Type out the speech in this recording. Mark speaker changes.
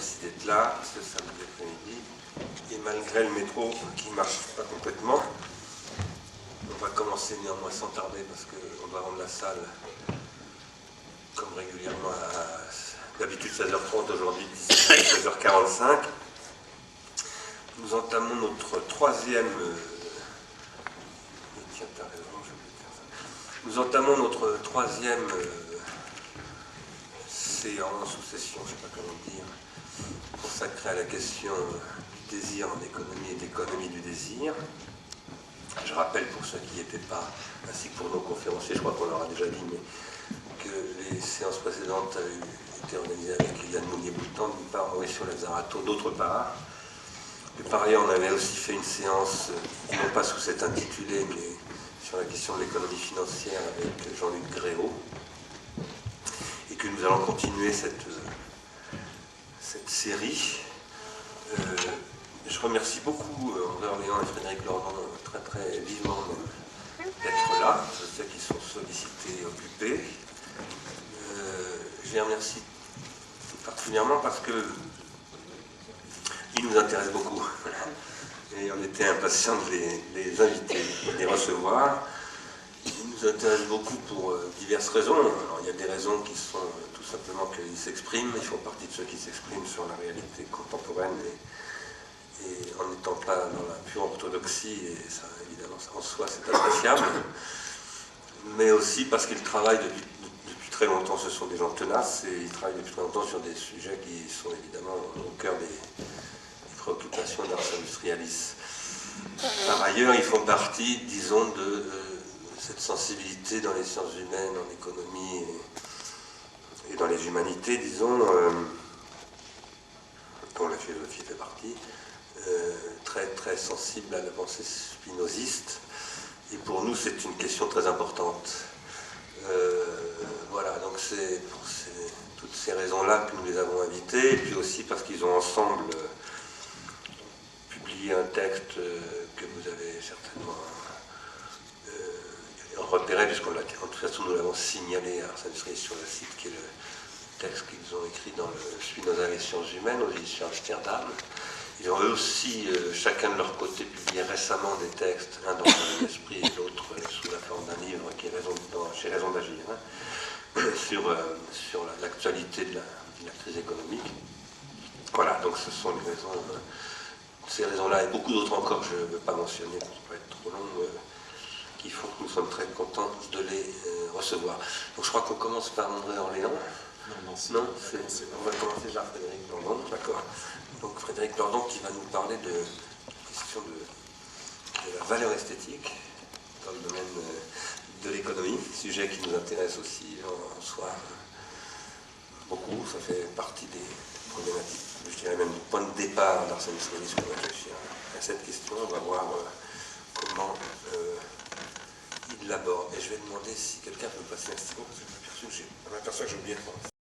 Speaker 1: merci d'être là, ce samedi après-midi. Et malgré le métro qui ne marche pas complètement, on va commencer néanmoins sans tarder parce qu'on doit rendre la salle comme régulièrement d'habitude 16h30, aujourd'hui 16h45. Nous entamons notre troisième... Tiens, t'as raison, j'ai oublié de faire ça. Nous entamons notre troisième séance ou session, je ne sais pas comment dire, consacrée à la question du désir en économie et d'économie du désir. Je rappelle pour ceux qui n'y étaient pas, ainsi que pour nos conférenciers, je crois qu'on leur a déjà dit, mais que les séances précédentes avaient été organisées avec Yann Mounier-Boutan, d'une part, Mauricio Lazzarato, d'autre part. Et par ailleurs, on avait aussi fait une séance, non pas sous cet intitulé, mais sur la question de l'économie financière avec Jean-Luc Gréau. Et que nous allons continuer cette série. Je remercie beaucoup André Orléans et Frédéric Lordon très très vivement d'être là. Je sais qu'ils sont sollicités et occupés. Je les remercie particulièrement parce que ils nous intéressent beaucoup. Et on était impatients de les inviter, de les recevoir. Ils nous intéressent beaucoup pour diverses raisons. Alors, il y a des raisons qui sont tout simplement qu'ils s'expriment. Ils font partie de ceux qui s'expriment sur la réalité contemporaine et en n'étant pas dans la pure orthodoxie, et ça, évidemment, en soi, c'est appréciable. Mais aussi parce qu'ils travaillent depuis très longtemps. Ce sont des gens tenaces et ils travaillent depuis très longtemps sur des sujets qui sont évidemment au cœur des préoccupations d'Ars Industrialis. Par ailleurs, ils font partie, disons, de cette sensibilité dans les sciences humaines, en économie et dans les humanités, disons, dont la philosophie fait partie, très très sensible à la pensée spinoziste. Et pour nous, c'est une question très importante. Voilà, donc c'est pour toutes ces raisons-là que nous les avons invités, et puis aussi parce qu'ils ont ensemble publié un texte que vous avez certainement repéré, puisqu'en toute façon nous l'avons signalé à Ars Industrialis sur le site, qui est le texte qu'ils ont écrit dans le Spinoza et les sciences humaines aux éditions Amsterdam. Ils ont eux aussi, chacun de leur côté, publié récemment des textes, un dans l'esprit et l'autre sous la forme d'un livre qui est chez Raison d'Agir, hein, sur l'actualité de la crise économique. Voilà, donc ce sont les raisons, ces raisons-là et beaucoup d'autres encore que je ne veux pas mentionner pour ne pas être trop long, qui font que nous sommes très contents de les recevoir. Donc je crois qu'on commence par André Orléans. Non, on va commencer par Frédéric Lordon, d'accord. Donc Frédéric Lordon qui va nous parler de la question de la valeur esthétique dans le domaine de l'économie, sujet qui nous intéresse aussi en soi beaucoup. Ça fait partie des problématiques, je dirais même du point de départ d'Ars Industrialis pour réfléchir à cette question. On va voir comment il l'aborde. Et je vais demander si quelqu'un peut me passer un stylo, parce que je m'aperçois que j'ai oublié de prendre.